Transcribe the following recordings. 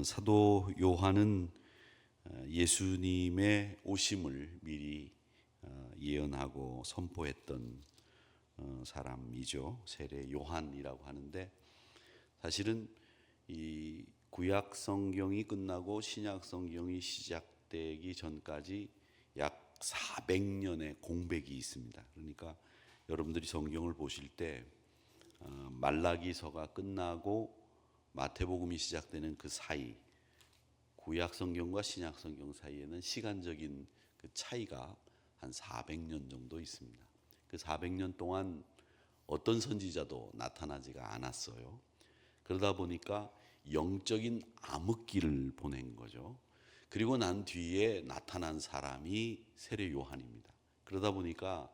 사도 요한은 예수님의 오심을 미리 예언하고 선포했던 사람이죠. 세례 요한이라고 하는데, 사실은 이 구약 성경이 끝나고 신약 성경이 시작되기 전까지 약 400년의 공백이 있습니다. 그러니까 여러분들이 성경을 보실 때 말라기서가 끝나고 마태복음이 시작되는 그 사이, 구약 성경과 신약 성경 사이에는 시간적인 그 차이가 한 400년 정도 있습니다. 그 400년 동안 어떤 선지자도 나타나지가 않았어요. 그러다 보니까 영적인 암흑기를 보낸 거죠. 그리고 난 뒤에 나타난 사람이 세례 요한입니다. 그러다 보니까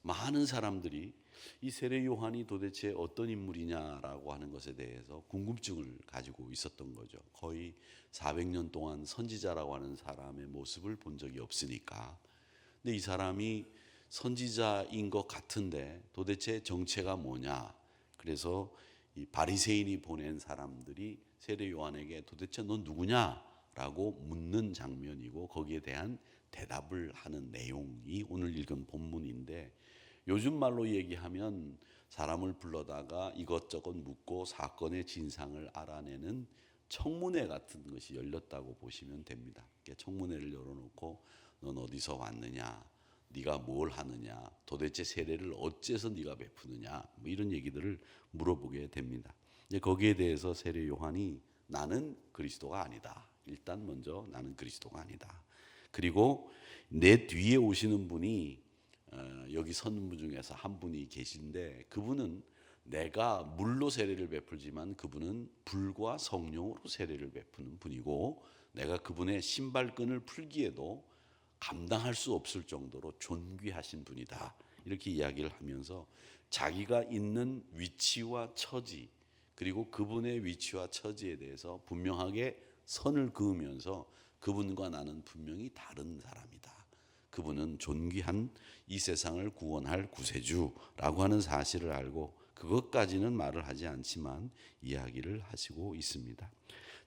많은 사람들이 이 세례 요한이 도대체 어떤 인물이냐라고 하는 것에 대해서 궁금증을 가지고 있었던 거죠. 거의 400년 동안 선지자라고 하는 사람의 모습을 본 적이 없으니까. 근데 이 사람이 선지자인 것 같은데 도대체 정체가 뭐냐? 그래서 이 바리새인이 보낸 사람들이 세례 요한에게 도대체 넌 누구냐라고 묻는 장면이고, 거기에 대한 대답을 하는 내용이 오늘 읽은 본문인데, 요즘 말로 얘기하면 사람을 불러다가 이것저것 묻고 사건의 진상을 알아내는 청문회 같은 것이 열렸다고 보시면 됩니다. 청문회를 열어놓고 넌 어디서 왔느냐, 네가 뭘 하느냐, 도대체 세례를 어째서 네가 베푸느냐, 뭐 이런 얘기들을 물어보게 됩니다. 거기에 대해서 세례 요한이 나는 그리스도가 아니다. 일단 먼저 나는 그리스도가 아니다. 그리고 내 뒤에 오시는 분이 여기 선 분 중에서 한 분이 계신데, 그분은 내가 물로 세례를 베풀지만 그분은 불과 성령으로 세례를 베푸는 분이고, 내가 그분의 신발끈을 풀기에도 감당할 수 없을 정도로 존귀하신 분이다. 이렇게 이야기를 하면서 자기가 있는 위치와 처지, 그리고 그분의 위치와 처지에 대해서 분명하게 선을 그으면서 그분과 나는 분명히 다른 사람이다. 그분은 존귀한 이 세상을 구원할 구세주라고 하는 사실을 알고, 그것까지는 말을 하지 않지만 이야기를 하시고 있습니다.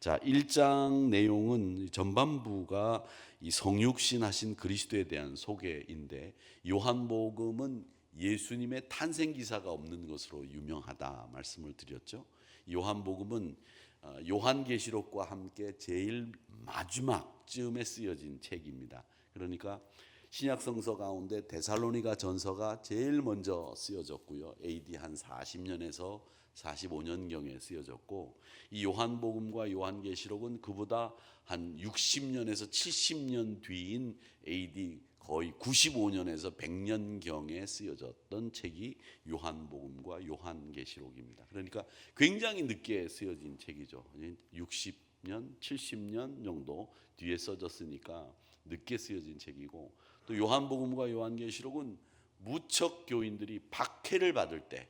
자, 1장 내용은 전반부가 이 성육신 하신 그리스도에 대한 소개인데, 요한복음은 예수님의 탄생 기사가 없는 것으로 유명하다 말씀을 드렸죠. 요한복음은 요한계시록과 함께 제일 마지막쯤에 쓰여진 책입니다. 그러니까 신약 성서 가운데 데살로니가 전서가 제일 먼저 쓰여졌고요. AD 한 40년에서 45년경에 쓰여졌고, 이 요한복음과 요한계시록은 그보다 한 60년에서 70년 뒤인 AD 거의 95년에서 100년경에 쓰여졌던 책이 요한복음과 요한계시록입니다. 그러니까 굉장히 늦게 쓰여진 책이죠. 60년, 70년 정도 뒤에 써졌으니까 늦게 쓰여진 책이고, 또 요한복음과 요한계시록은 무척 교인들이 박해를 받을 때,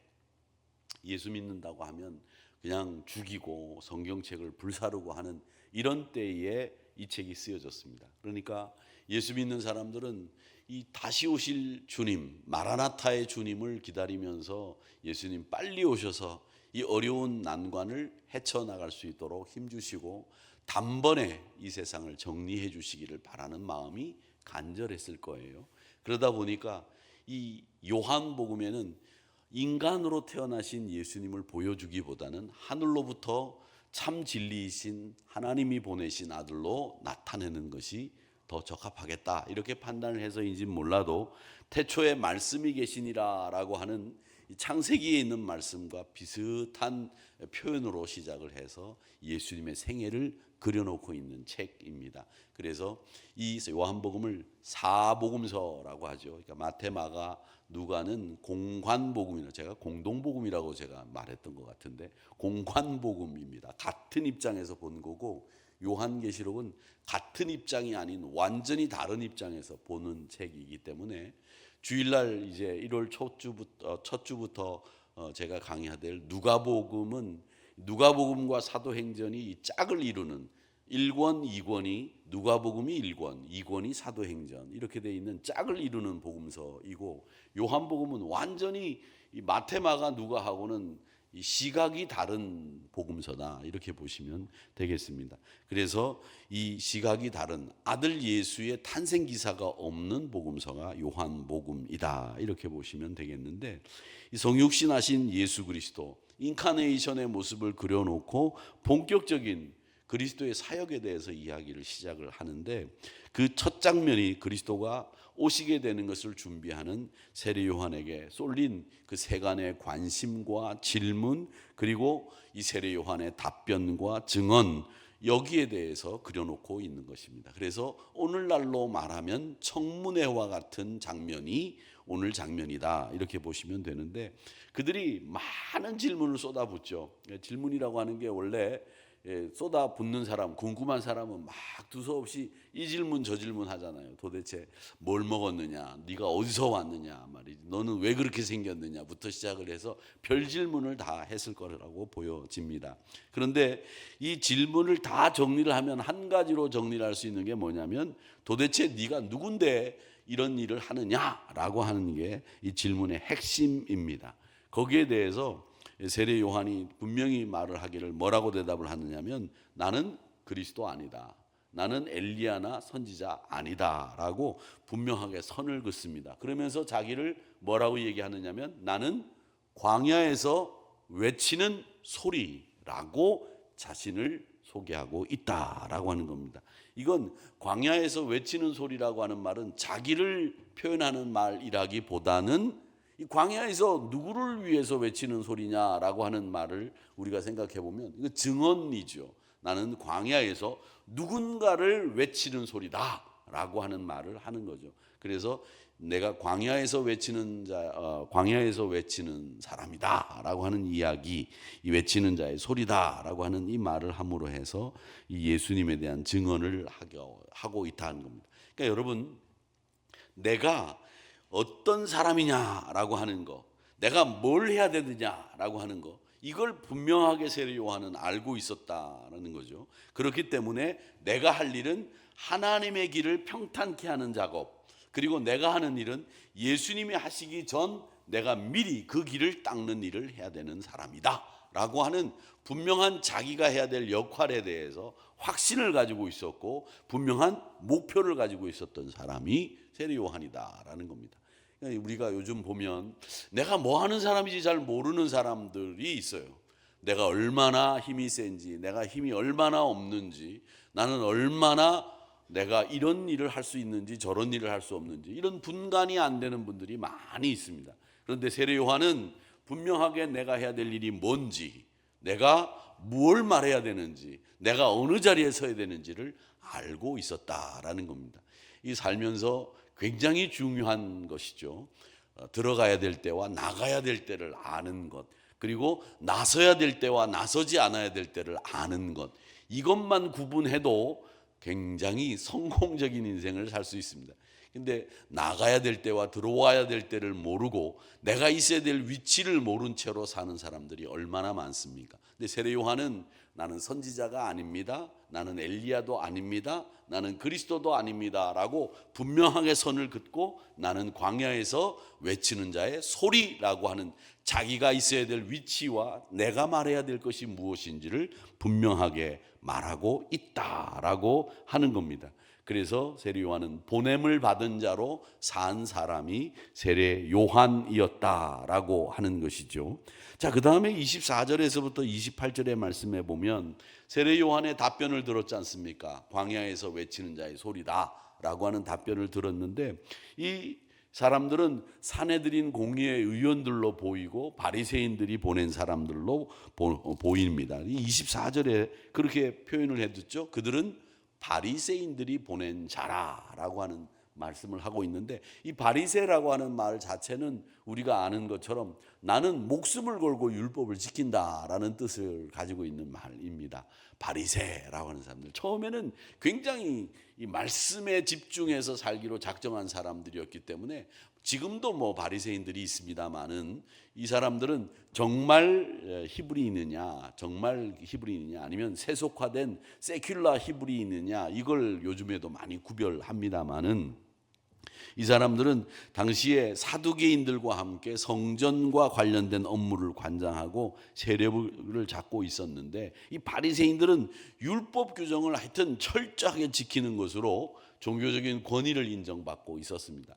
예수 믿는다고 하면 그냥 죽이고 성경책을 불사르고 하는 이런 때에 이 책이 쓰여졌습니다. 그러니까 예수 믿는 사람들은 이 다시 오실 주님, 마라나타의 주님을 기다리면서 예수님 빨리 오셔서 이 어려운 난관을 헤쳐나갈 수 있도록 힘주시고 단번에 이 세상을 정리해 주시기를 바라는 마음이 간절했을 거예요. 그러다 보니까 이 요한복음에는 인간으로 태어나신 예수님을 보여주기보다는 하늘로부터 참 진리이신 하나님이 보내신 아들로 나타내는 것이 더 적합하겠다, 이렇게 판단을 해서인지 몰라도 태초에 말씀이 계시니라라고 하는 창세기에 있는 말씀과 비슷한 표현으로 시작을 해서 예수님의 생애를 그려놓고 있는 책입니다. 그래서 이 요한복음을 사복음서라고 하죠. 그러니까 마태, 마가, 누가는 공관복음이라고, 제가 공동복음이라고 제가 말했던 것 같은데 공관복음입니다. 같은 입장에서 본 거고, 요한계시록은 같은 입장이 아닌 완전히 다른 입장에서 보는 책이기 때문에 주일날 이제 1월 첫 주부터 제가 강의하될 누가복음은 누가복음과 사도행전이 이 짝을 이루는 1권, 2권이 누가복음이 1권, 2권이 사도행전, 이렇게 돼 있는 짝을 이루는 복음서이고, 요한복음은 완전히 이 마태, 마가, 누가하고는 이 시각이 다른 복음서다 이렇게 보시면 되겠습니다. 그래서 이 시각이 다른 아들 예수의 탄생 기사가 없는 복음서가 요한복음이다 이렇게 보시면 되겠는데, 이 성육신하신 예수 그리스도 인카네이션의 모습을 그려놓고 본격적인 그리스도의 사역에 대해서 이야기를 시작을 하는데, 그 첫 장면이 그리스도가 오시게 되는 것을 준비하는 세례 요한에게 쏠린 그 세간의 관심과 질문, 그리고 이 세례 요한의 답변과 증언, 여기에 대해서 그려놓고 있는 것입니다. 그래서 오늘날로 말하면 청문회와 같은 장면이 오늘 장면이다 이렇게 보시면 되는데, 그들이 많은 질문을 쏟아붓죠. 질문이라고 하는 게 원래 쏟아붓는 사람, 궁금한 사람은 막 두서없이 이 질문 저 질문 하잖아요. 도대체 뭘 먹었느냐, 네가 어디서 왔느냐 말이지, 너는 왜 그렇게 생겼느냐부터 시작을 해서 별 질문을 다 했을 거라고 보여집니다. 그런데 이 질문을 다 정리를 하면 한 가지로 정리를 할 수 있는 게 뭐냐면, 도대체 네가 누군데 이런 일을 하느냐라고 하는 게 이 질문의 핵심입니다. 거기에 대해서 세례 요한이 분명히 말을 하기를 뭐라고 대답을 하느냐면, 나는 그리스도 아니다, 나는 엘리야나 선지자 아니다 라고 분명하게 선을 긋습니다. 그러면서 자기를 뭐라고 얘기하느냐면, 나는 광야에서 외치는 소리라고 자신을 소개하고 있다라고 하는 겁니다. 이건 광야에서 외치는 소리라고 하는 말은 자기를 표현하는 말이라기보다는 이 광야에서 누구를 위해서 외치는 소리냐라고 하는 말을 우리가 생각해 보면 이거 증언이죠. 나는 광야에서 누군가를 외치는 소리다라고 하는 말을 하는 거죠. 그래서 내가 광야에서 외치는 광야에서 외치는 사람이다라고 하는 이야기, 이 외치는 자의 소리다라고 하는 이 말을 함으로 해서 이 예수님에 대한 증언을 하고 있다는 겁니다. 그러니까 여러분, 내가 어떤 사람이냐라고 하는 거, 내가 뭘 해야 되느냐라고 하는 거, 이걸 분명하게 세례 요한은 알고 있었다라는 거죠. 그렇기 때문에 내가 할 일은 하나님의 길을 평탄케 하는 작업, 그리고 내가 하는 일은 예수님이 하시기 전 내가 미리 그 길을 닦는 일을 해야 되는 사람이다 라고 하는 분명한 자기가 해야 될 역할에 대해서 확신을 가지고 있었고, 분명한 목표를 가지고 있었던 사람이 세례 요한이다라는 겁니다. 우리가 요즘 보면 내가 뭐 하는 사람인지 잘 모르는 사람들이 있어요. 내가 얼마나 힘이 센지, 내가 힘이 얼마나 없는지, 나는 얼마나 내가 이런 일을 할 수 있는지 저런 일을 할 수 없는지, 이런 분간이 안 되는 분들이 많이 있습니다. 그런데 세례 요한은 분명하게 내가 해야 될 일이 뭔지, 내가 무엇을 말해야 되는지, 내가 어느 자리에 서야 되는지를 알고 있었다라는 겁니다. 이 살면서 굉장히 중요한 것이죠. 들어가야 될 때와 나가야 될 때를 아는 것, 그리고 나서야 될 때와 나서지 않아야 될 때를 아는 것, 이것만 구분해도 굉장히 성공적인 인생을 살 수 있습니다. 근데 나가야 될 때와 들어와야 될 때를 모르고 내가 있어야 될 위치를 모른 채로 사는 사람들이 얼마나 많습니까? 근데 세례 요한은 나는 선지자가 아닙니다, 나는 엘리야도 아닙니다, 나는 그리스도도 아닙니다 라고 분명하게 선을 긋고, 나는 광야에서 외치는 자의 소리라고 하는 자기가 있어야 될 위치와 내가 말해야 될 것이 무엇인지를 분명하게 말하고 있다라고 하는 겁니다. 그래서 세례 요한은 보냄을 받은 자로 산 사람이 세례 요한이었다라고 하는 것이죠. 자, 그 다음에 24절에서부터 28절의 말씀에 보면 세례 요한의 답변을 들었지 않습니까? 광야에서 외치는 자의 소리다라고 하는 답변을 들었는데, 이 사람들은 사내들인 공의의 의원들로 보이고 바리새인들이 보낸 사람들로 보입니다. 24절에 그렇게 표현을 해뒀죠. 그들은 바리새인들이 보낸 자라라고 하는 말씀을 하고 있는데, 이 바리새라고 하는 말 자체는 우리가 아는 것처럼 나는 목숨을 걸고 율법을 지킨다라는 뜻을 가지고 있는 말입니다. 바리새라고 하는 사람들, 처음에는 굉장히 이 말씀에 집중해서 살기로 작정한 사람들이었기 때문에, 지금도 뭐 바리새인들이 있습니다만은 이 사람들은 정말 히브리인이냐, 정말 히브리인이냐, 아니면 세속화된 세큘라 히브리인이냐, 이걸 요즘에도 많이 구별합니다만은 이 사람들은 당시에 사두개인들과 함께 성전과 관련된 업무를 관장하고 세력을 잡고 있었는데, 이 바리새인들은 율법 규정을 하여튼 철저하게 지키는 것으로 종교적인 권위를 인정받고 있었습니다.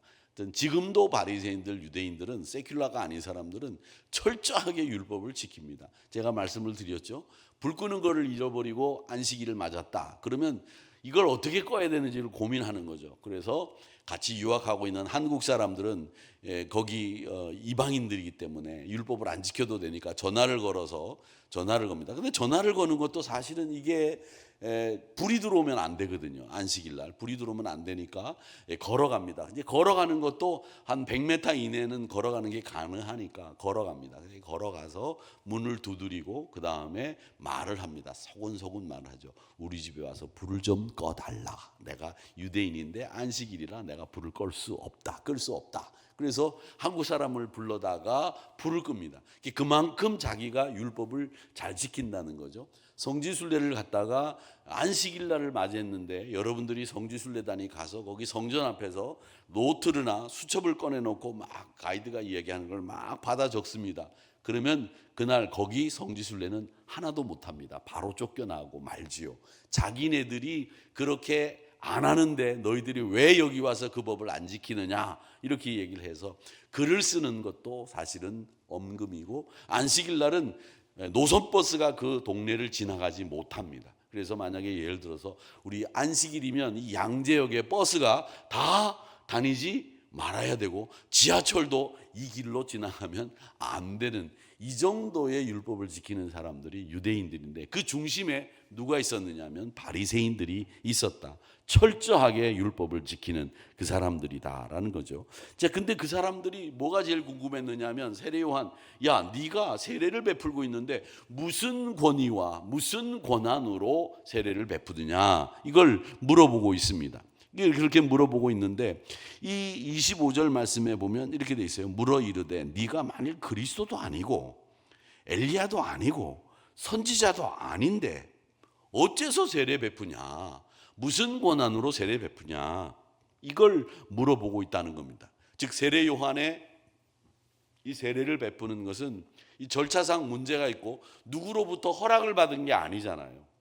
지금도 바리새인들, 유대인들은, 세큘라가 아닌 사람들은 철저하게 율법을 지킵니다. 제가 말씀을 드렸죠. 불 끄는 거를 잃어버리고 안식일을 맞았다 그러면 이걸 어떻게 꺼야 되는지를 고민하는 거죠. 그래서 같이 유학하고 있는 한국 사람들은 거기 이방인들이기 때문에 율법을 안 지켜도 되니까 전화를 걸어서 전화를 겁니다. 근데 전화를 거는 것도 사실은 이게 불이 들어오면 안 되거든요. 안식일 날 불이 들어오면 안 되니까 걸어갑니다. 이제 걸어가는 것도 한 100m 이내는 걸어가는 게 가능하니까 걸어갑니다. 걸어가서 문을 두드리고 그 다음에 말을 합니다. 소곤소곤 말하죠. 우리 집에 와서 불을 좀 꺼달라. 내가 유대인인데 안식일이라 내가 불을 끌 수 없다. 그래서 한국 사람을 불러다가 불을 끕니다. 그만큼 자기가 율법을 잘 지킨다는 거죠. 성지순례를 갔다가 안식일 날을 맞이했는데, 여러분들이 성지순례단이 가서 거기 성전 앞에서 노트나 수첩을 꺼내놓고 막 가이드가 이야기하는 걸 막 받아 적습니다. 그러면 그날 거기 성지순례는 하나도 못합니다. 바로 쫓겨나고 말지요. 자기네들이 그렇게 안 하는데 너희들이 왜 여기 와서 그 법을 안 지키느냐, 이렇게 얘기를 해서 글을 쓰는 것도 사실은 엄금이고, 안식일 날은 노선버스가 그 동네를 지나가지 못합니다. 그래서 만약에 예를 들어서 우리 안식일이면 이 양재역에 버스가 다 다니지 말아야 되고, 지하철도 이 길로 지나가면 안 되는, 이 정도의 율법을 지키는 사람들이 유대인들인데, 그 중심에 누가 있었느냐 하면 바리새인들이 있었다. 철저하게 율법을 지키는 그 사람들이다라는 거죠. 자, 근데 그 사람들이 뭐가 제일 궁금했느냐 하면, 세례 요한, 야, 네가 세례를 베풀고 있는데 무슨 권위와 무슨 권한으로 세례를 베푸느냐, 이걸 물어보고 있습니다. 그렇게 물어보고 있는데, 이 25절 말씀에 보면 이렇게 돼 있어요. 물어 이르되 네가 만일 그리스도도 아니고 엘리야도 아니고 선지자도 아닌데 어째서 세례 베푸냐, 무슨 권한으로 세례 베푸냐, 이걸 물어보고 있다는 겁니다. 즉 세례 요한의 이 세례를 베푸는 것은 이 절차상 문제가 있고 누구로부터 허락을 받은 게 아니잖아요.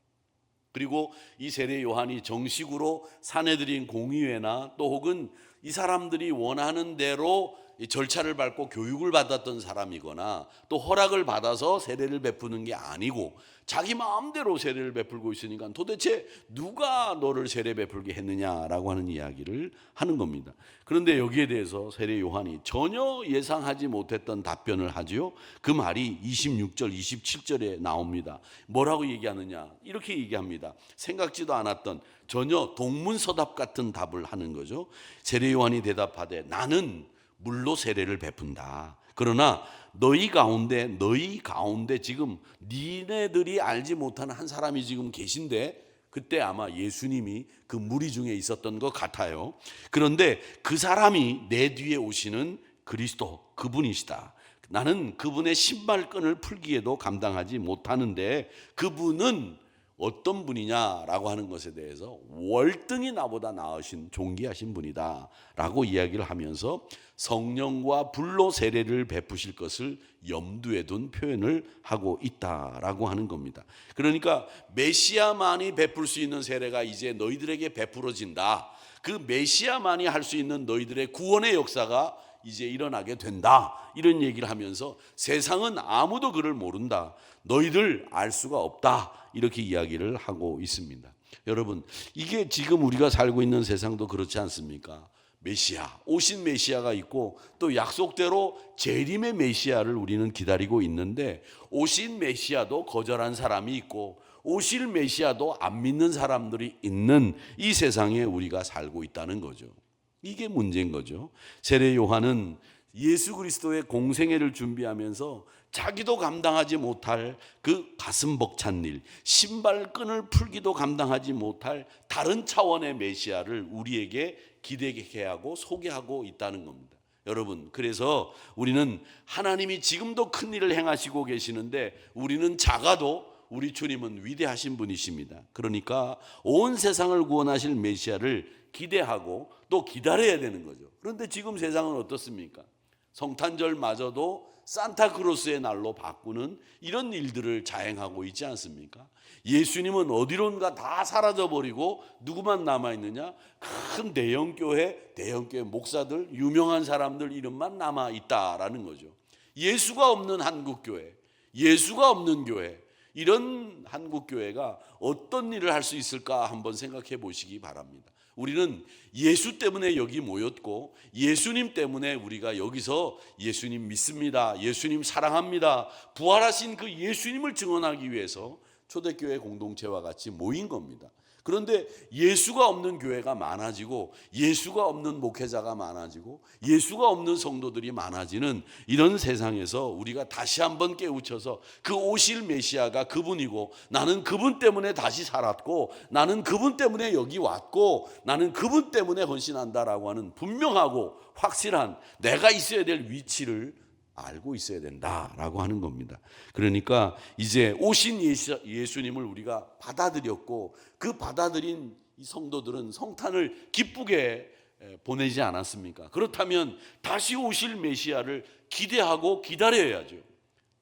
그리고 이 세례 요한이 정식으로 사내들인 공의회나 또 혹은 이 사람들이 원하는 대로 이 절차를 밟고 교육을 받았던 사람이거나 또 허락을 받아서 세례를 베푸는 게 아니고 자기 마음대로 세례를 베풀고 있으니까 도대체 누가 너를 세례 베풀게 했느냐라고 하는 이야기를 하는 겁니다. 그런데 여기에 대해서 세례 요한이 전혀 예상하지 못했던 답변을 하지요. 그 말이 26절 27절에 나옵니다. 뭐라고 얘기하느냐, 이렇게 얘기합니다. 생각지도 않았던 전혀 동문서답 같은 답을 하는 거죠. 세례 요한이 대답하되 나는 물로 세례를 베푼다. 그러나 너희 가운데 지금 니네들이 알지 못하는 한 사람이 지금 계신데, 그때 아마 예수님이 그 무리 중에 있었던 것 같아요. 그런데 그 사람이 내 뒤에 오시는 그리스도, 그분이시다. 나는 그분의 신발끈을 풀기에도 감당하지 못하는데 그분은 어떤 분이냐라고 하는 것에 대해서 월등히 나보다 나으신 존귀하신 분이다 라고 이야기를 하면서 성령과 불로 세례를 베푸실 것을 염두에 둔 표현을 하고 있다라고 하는 겁니다. 그러니까 메시아만이 베풀 수 있는 세례가 이제 너희들에게 베풀어진다. 그 메시아만이 할 수 있는 너희들의 구원의 역사가 이제 일어나게 된다, 이런 얘기를 하면서 세상은 아무도 그를 모른다, 너희들 알 수가 없다, 이렇게 이야기를 하고 있습니다. 여러분, 이게 지금 우리가 살고 있는 세상도 그렇지 않습니까? 메시아, 오신 메시아가 있고 또 약속대로 재림의 메시아를 우리는 기다리고 있는데, 오신 메시아도 거절한 사람이 있고 오실 메시아도 안 믿는 사람들이 있는 이 세상에 우리가 살고 있다는 거죠. 이게 문제인 거죠. 세례 요한은 예수 그리스도의 공생애를 준비하면서 자기도 감당하지 못할 그 가슴 벅찬 일, 신발끈을 풀기도 감당하지 못할 다른 차원의 메시아를 우리에게 기대게 하고 소개하고 있다는 겁니다. 여러분, 그래서 우리는 하나님이 지금도 큰 일을 행하시고 계시는데 우리는 작아도 우리 주님은 위대하신 분이십니다. 그러니까 온 세상을 구원하실 메시아를 기대하고 또 기다려야 되는 거죠. 그런데 지금 세상은 어떻습니까? 성탄절마저도 산타크로스의 날로 바꾸는 이런 일들을 자행하고 있지 않습니까? 예수님은 어디론가 다 사라져버리고 누구만 남아있느냐? 큰 대형교회 목사들, 유명한 사람들 이름만 남아있다라는 거죠. 예수가 없는 한국교회, 예수가 없는 교회, 이런 한국교회가 어떤 일을 할 수 있을까 한번 생각해 보시기 바랍니다. 우리는 예수 때문에 여기 모였고 예수님 때문에 우리가 여기서 예수님 믿습니다, 예수님 사랑합니다, 부활하신 그 예수님을 증언하기 위해서 초대교회 공동체와 같이 모인 겁니다. 그런데 예수가 없는 교회가 많아지고 예수가 없는 목회자가 많아지고 예수가 없는 성도들이 많아지는 이런 세상에서 우리가 다시 한번 깨우쳐서 그 오실 메시아가 그분이고 나는 그분 때문에 다시 살았고 나는 그분 때문에 여기 왔고 나는 그분 때문에 헌신한다라고 하는 분명하고 확실한 내가 있어야 될 위치를 알고 있어야 된다라고 하는 겁니다. 그러니까 이제 오신 예수님을 우리가 받아들였고 그 받아들인 이 성도들은 성탄을 기쁘게 보내지 않았습니까? 그렇다면 다시 오실 메시아를 기대하고 기다려야죠.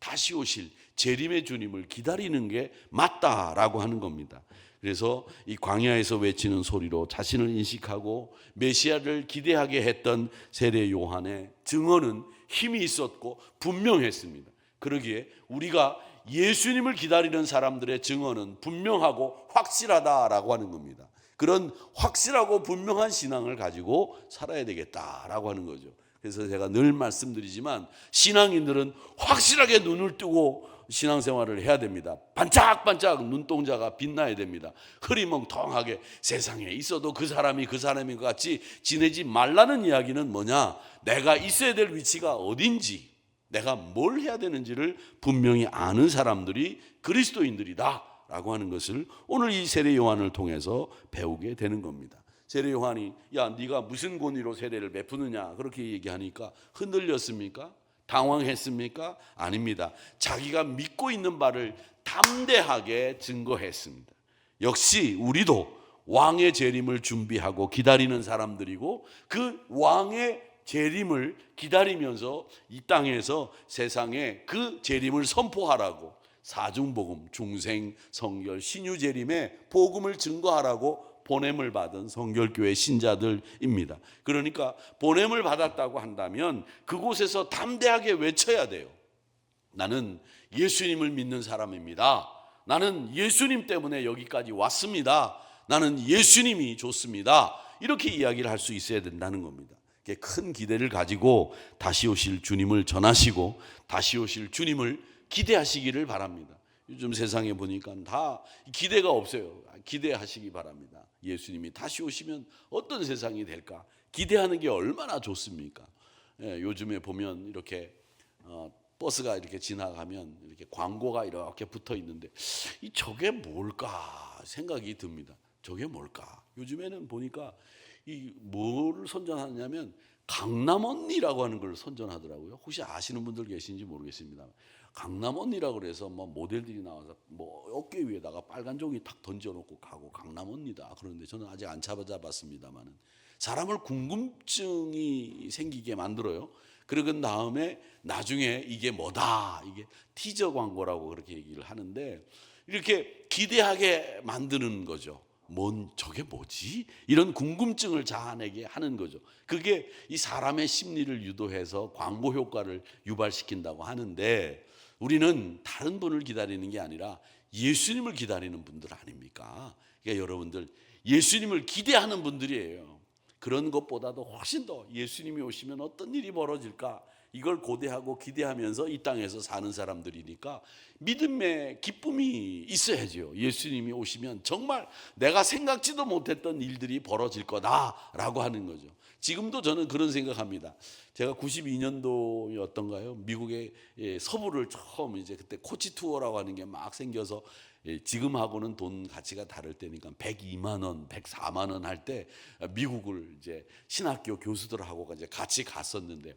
다시 오실 재림의 주님을 기다리는 게 맞다라고 하는 겁니다. 그래서 이 광야에서 외치는 소리로 자신을 인식하고 메시아를 기대하게 했던 세례 요한의 증언은 힘이 있었고 분명했습니다. 그러기에 우리가 예수님을 기다리는 사람들의 증언은 분명하고 확실하다라고 하는 겁니다. 그런 확실하고 분명한 신앙을 가지고 살아야 되겠다라고 하는 거죠. 그래서 제가 늘 말씀드리지만 신앙인들은 확실하게 눈을 뜨고 신앙생활을 해야 됩니다. 반짝반짝 눈동자가 빛나야 됩니다. 흐리멍텅하게 세상에 있어도 그 사람인 것 같이 지내지 말라는 이야기는 뭐냐? 내가 있어야 될 위치가 어딘지, 내가 뭘 해야 되는지를 분명히 아는 사람들이 그리스도인들이다 라고 하는 것을 오늘 이 세례 요한을 통해서 배우게 되는 겁니다. 세례 요한이 야 네가 무슨 권위로 세례를 베푸느냐 그렇게 얘기하니까 흔들렸습니까? 당황했습니까? 아닙니다. 자기가 믿고 있는 바를 담대하게 증거했습니다. 역시 우리도 왕의 재림을 준비하고 기다리는 사람들이고 그 왕의 재림을 기다리면서 이 땅에서 세상에 그 재림을 선포하라고 사중복음, 중생, 성결, 신유재림의 복음을 증거하라고 보냄을 받은 성결교회 신자들입니다. 그러니까 보냄을 받았다고 한다면 그곳에서 담대하게 외쳐야 돼요. 나는 예수님을 믿는 사람입니다. 나는 예수님 때문에 여기까지 왔습니다. 나는 예수님이 좋습니다. 이렇게 이야기를 할 수 있어야 된다는 겁니다. 큰 기대를 가지고 다시 오실 주님을 전하시고 다시 오실 주님을 기대하시기를 바랍니다. 요즘 세상에 보니까 다 기대가 없어요. 기대하시기 바랍니다. 예수님이 다시 오시면 어떤 세상이 될까? 기대하는 게 얼마나 좋습니까? 요즘에 보면 이렇게 버스가 이렇게 지나가면 이렇게 광고가 이렇게 붙어 있는데 저게 뭘까 생각이 듭니다. 저게 뭘까? 요즘에는 보니까 이 뭐를 선전하냐면 강남 언니라고 하는 걸 선전하더라고요. 혹시 아시는 분들 계신지 모르겠습니다. 강남 언니라고 그래서 뭐 모델들이 나와서 뭐 어깨 위에다가 빨간 종이 탁 던져놓고 가고 강남 언니다. 그런데 저는 아직 안 찾아봤습니다만은 사람을 궁금증이 생기게 만들어요. 그러고 다음에 나중에 이게 뭐다, 이게 티저 광고라고 그렇게 얘기를 하는데 이렇게 기대하게 만드는 거죠. 저게 뭐지? 이런 궁금증을 자아내게 하는 거죠. 그게 이 사람의 심리를 유도해서 광고 효과를 유발시킨다고 하는데 우리는 다른 분을 기다리는 게 아니라 예수님을 기다리는 분들 아닙니까? 그러니까 여러분들 예수님을 기대하는 분들이에요. 그런 것보다도 훨씬 더 예수님이 오시면 어떤 일이 벌어질까? 이걸 고대하고 기대하면서 이 땅에서 사는 사람들이니까 믿음의 기쁨이 있어야죠. 예수님이 오시면 정말 내가 생각지도 못했던 일들이 벌어질 거다라고 하는 거죠. 지금도 저는 그런 생각합니다. 제가 92년도였던가요? 미국의 서부를 처음 이제 그때 코치 투어라고 하는 게 막 생겨서 지금하고는 돈 가치가 다를 때니까 102만 원, 104만 원 할 때 미국을 이제 신학교 교수들하고 이제 같이 갔었는데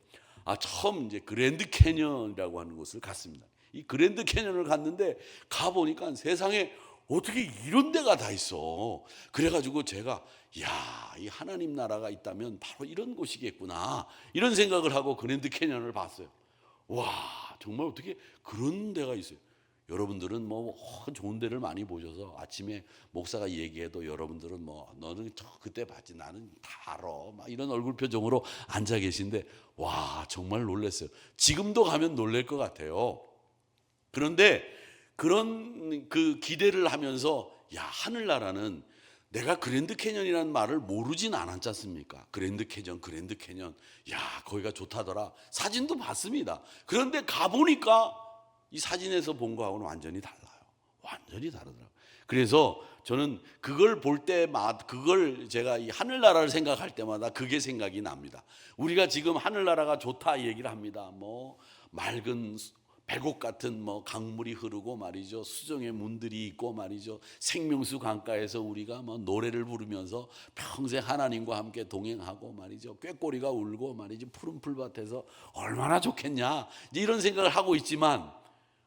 처음 이제 그랜드 캐년이라고 하는 곳을 갔습니다. 이 그랜드 캐년을 갔는데 가보니까 세상에 어떻게 이런 데가 다 있어. 그래가지고 제가 이 하나님 나라가 있다면 바로 이런 곳이겠구나, 이런 생각을 하고 그랜드 캐년을 봤어요. 와, 정말 어떻게 그런 데가 있어요. 여러분들은 뭐 좋은 데를 많이 보셔서 아침에 목사가 얘기해도 여러분들은 뭐 너는 그때 봤지 나는 다 알아, 막 이런 얼굴 표정으로 앉아 계신데, 와, 정말 놀랐어요. 지금도 가면 놀랄 것 같아요. 그런데 그런 그 기대를 하면서 하늘나라는 내가 그랜드 캐년이라는 말을 모르진 않았지 않습니까? 그랜드 캐년, 거기가 좋다더라. 사진도 봤습니다. 그런데 가보니까 이 사진에서 본 거하고는 완전히 달라요. 완전히 다르더라고요. 그래서 저는 그걸 볼 때마다, 그걸 제가 이 하늘나라를 생각할 때마다 그게 생각이 납니다. 우리가 지금 하늘나라가 좋다 얘기를 합니다. 뭐 맑은 백옥 같은 뭐 강물이 흐르고 말이죠, 수정의 문들이 있고 말이죠, 생명수 강가에서 우리가 뭐 노래를 부르면서 평생 하나님과 함께 동행하고 말이죠, 꾀꼬리가 울고 말이죠, 푸른 풀밭에서 얼마나 좋겠냐, 이제 이런 생각을 하고 있지만,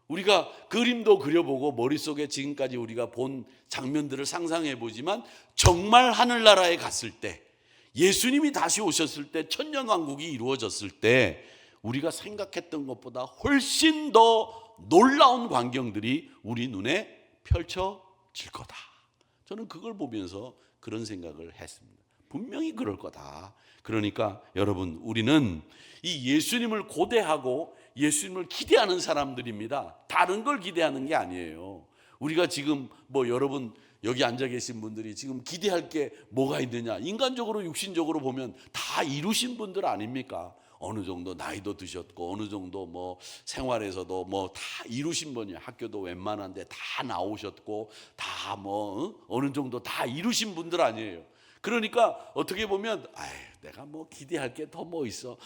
우리가 그림도 그려보고 머릿속에 지금까지 우리가 본 장면들을 상상해 보지만, 정말 하늘나라에 갔을 때, 예수님이 다시 오셨을 때, 천년왕국이 이루어졌을 때 우리가 생각했던 것보다 훨씬 더 놀라운 광경들이 우리 눈에 펼쳐질 거다. 저는 그걸 보면서 그런 생각을 했습니다. 분명히 그럴 거다. 그러니까 여러분, 우리는 이 예수님을 고대하고 예수님을 기대하는 사람들입니다. 다른 걸 기대하는 게 아니에요. 우리가 지금 뭐 여러분 여기 앉아 계신 분들이 지금 기대할 게 뭐가 있느냐? 인간적으로 육신적으로 보면 다 이루신 분들 아닙니까? 어느 정도 나이도 드셨고 어느 정도 뭐 생활에서도 뭐 다 이루신 분이에요. 학교도 웬만한데 다 나오셨고 다 뭐 어느 정도 다 이루신 분들 아니에요. 그러니까 어떻게 보면 내가 뭐 기대할 게 더 뭐 있어,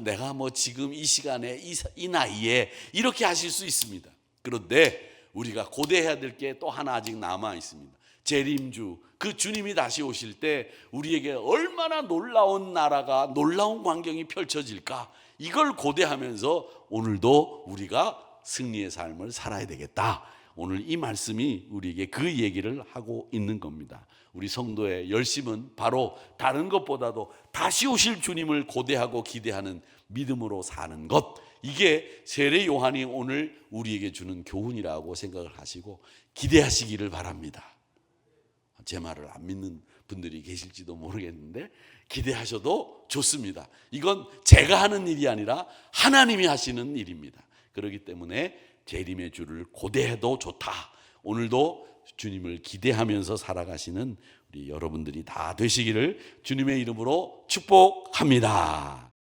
내가 뭐 지금 이 시간에 이 나이에 이렇게 하실 수 있습니다. 그런데 우리가 고대해야 될 게 또 하나 아직 남아 있습니다. 재림주, 그 주님이 다시 오실 때 우리에게 얼마나 놀라운 나라가, 놀라운 광경이 펼쳐질까, 이걸 고대하면서 오늘도 우리가 승리의 삶을 살아야 되겠다. 오늘 이 말씀이 우리에게 그 얘기를 하고 있는 겁니다. 우리 성도의 열심은 바로 다른 것보다도 다시 오실 주님을 고대하고 기대하는 믿음으로 사는 것, 이게 세례 요한이 오늘 우리에게 주는 교훈이라고 생각을 하시고 기대하시기를 바랍니다. 제 말을 안 믿는 분들이 계실지도 모르겠는데 기대하셔도 좋습니다. 이건 제가 하는 일이 아니라 하나님이 하시는 일입니다. 그렇기 때문에 재림의 주를 고대해도 좋다. 오늘도 주님을 기대하면서 살아가시는 우리 여러분들이 다 되시기를 주님의 이름으로 축복합니다.